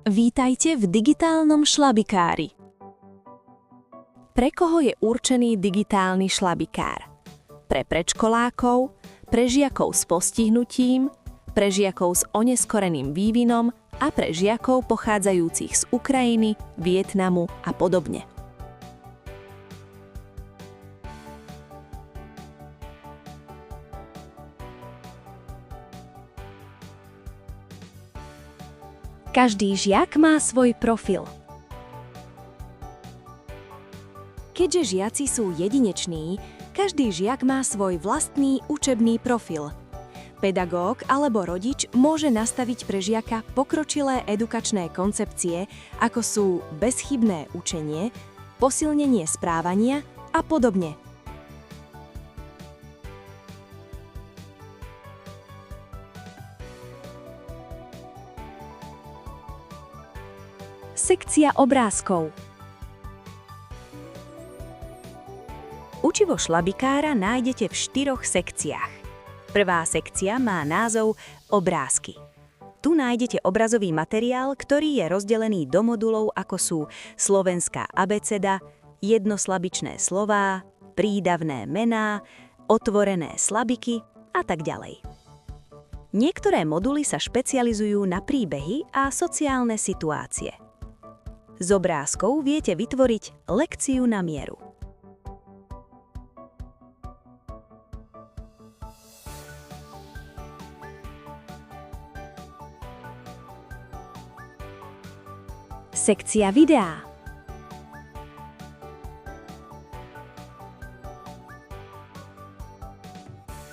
Vítajte v digitálnom šlabikári. Pre koho je určený digitálny šlabikár? Pre predškolákov, pre žiakov s postihnutím, pre žiakov s oneskoreným vývinom a pre žiakov pochádzajúcich z Ukrajiny, Vietnamu a podobne. Každý žiak má svoj profil. Keďže žiaci sú jedineční, každý žiak má svoj vlastný učebný profil. Pedagóg alebo rodič môže nastaviť pre žiaka pokročilé edukačné koncepcie, ako sú bezchybné učenie, posilnenie správania a podobne. Sekcia obrázkov. Učivo šlabikára nájdete v 4 sekciách. Prvá sekcia má názov Obrázky. Tu nájdete obrazový materiál, ktorý je rozdelený do modulov, ako sú slovenská abeceda, jednoslabičné slová, prídavné mená, otvorené slabiky a tak ďalej. Niektoré moduly sa špecializujú na príbehy a sociálne situácie. Z obrázkov viete vytvoriť lekciu na mieru. Sekcia videá.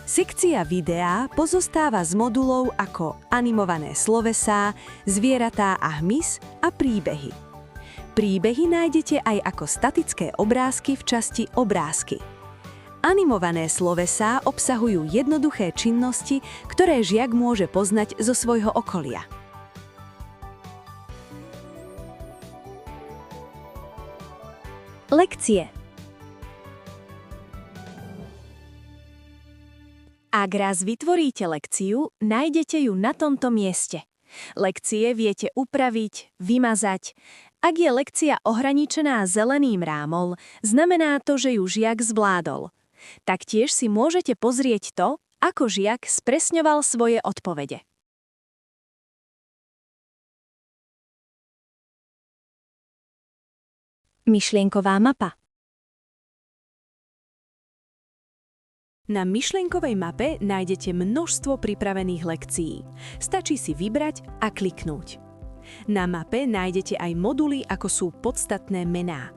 Sekcia videá pozostáva z modulov ako animované slovesá, zvieratá a hmyz a príbehy. Príbehy nájdete aj ako statické obrázky v časti Obrázky. Animované slovesá obsahujú jednoduché činnosti, ktoré žiak môže poznať zo svojho okolia. Lekcie. Ak raz vytvoríte lekciu, nájdete ju na tomto mieste. Lekcie viete upraviť, vymazať. Ak je lekcia ohraničená zeleným rámom, znamená to, že ju žiak zvládol. Taktiež si môžete pozrieť to, ako žiak spresňoval svoje odpovede. Myšlienková mapa. Na myšlienkovej mape nájdete množstvo pripravených lekcií. Stačí si vybrať a kliknúť. Na mape nájdete aj moduly, ako sú podstatné mená.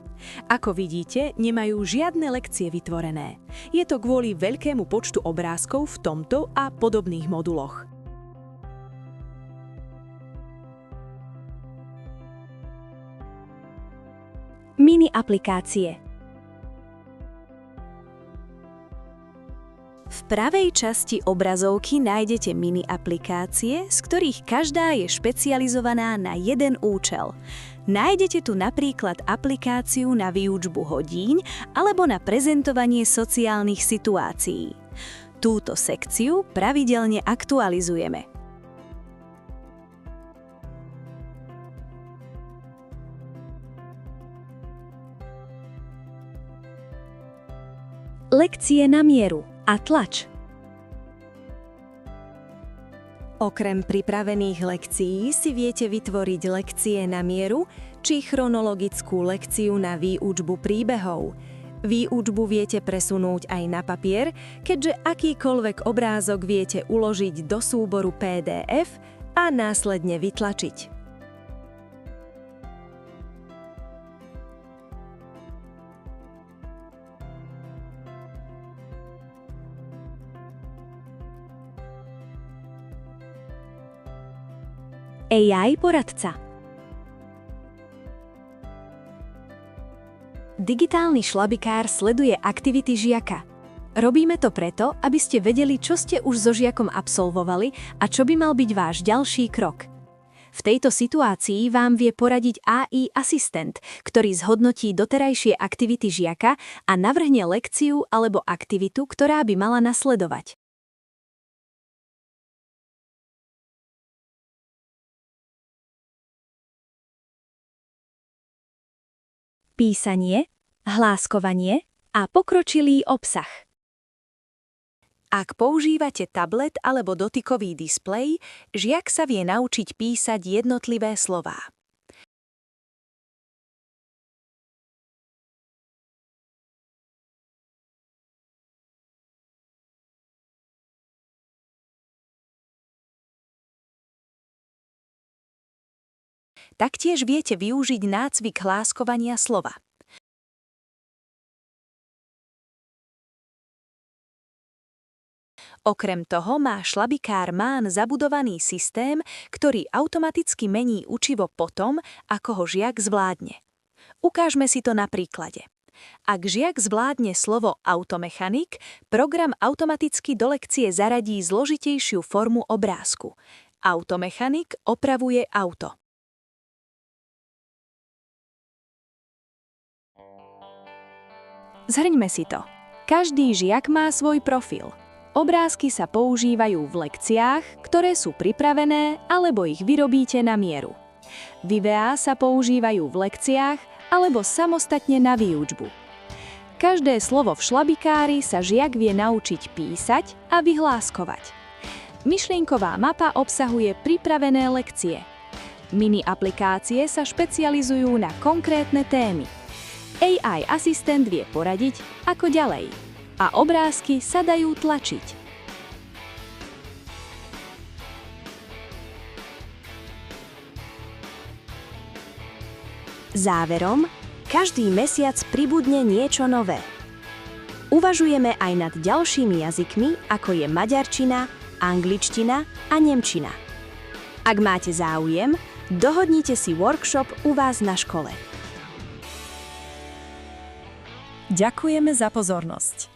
Ako vidíte, nemajú žiadne lekcie vytvorené. Je to kvôli veľkému počtu obrázkov v tomto a podobných moduloch. Mini aplikácie. V pravej časti obrazovky nájdete mini aplikácie, z ktorých každá je špecializovaná na jeden účel. Nájdete tu napríklad aplikáciu na výučbu hodín alebo na prezentovanie sociálnych situácií. Túto sekciu pravidelne aktualizujeme. Lekcie na mieru a tlač. Okrem pripravených lekcií si viete vytvoriť lekcie na mieru či chronologickú lekciu na výučbu príbehov. Výučbu viete presunúť aj na papier, keďže akýkoľvek obrázok viete uložiť do súboru PDF a následne vytlačiť. AI poradca. Digitálny šlabikár sleduje aktivity žiaka. Robíme to preto, aby ste vedeli, čo ste už so žiakom absolvovali a čo by mal byť váš ďalší krok. V tejto situácii vám vie poradiť AI asistent, ktorý zhodnotí doterajšie aktivity žiaka a navrhne lekciu alebo aktivitu, ktorá by mala nasledovať. písanie, hláskovanie a pokročilý obsah. Ak používate tablet alebo dotykový displej, žiak sa vie naučiť písať jednotlivé slová. Taktiež viete využiť nácvik hláskovania slova. Okrem toho má šlabikár MÁN zabudovaný systém, ktorý automaticky mení učivo potom, ako ho žiak zvládne. Ukážme si to na príklade. Ak žiak zvládne slovo automechanik, program automaticky do lekcie zaradí zložitejšiu formu obrázku. Automechanik opravuje auto. Zhrňme si to. Každý žiak má svoj profil. Obrázky sa používajú v lekciách, ktoré sú pripravené, alebo ich vyrobíte na mieru. Videá sa používajú v lekciách, alebo samostatne na výučbu. Každé slovo v šlabikári sa žiak vie naučiť písať a vyhláskovať. Myšlienková mapa obsahuje pripravené lekcie. Mini aplikácie sa špecializujú na konkrétne témy. AI asistent vie poradiť, ako ďalej. A obrázky sa dajú tlačiť. Záverom, každý mesiac pribudne niečo nové. Uvažujeme aj nad ďalšími jazykmi, ako je maďarčina, angličtina a nemčina. Ak máte záujem, dohodnite si workshop u vás na škole. Ďakujeme za pozornosť.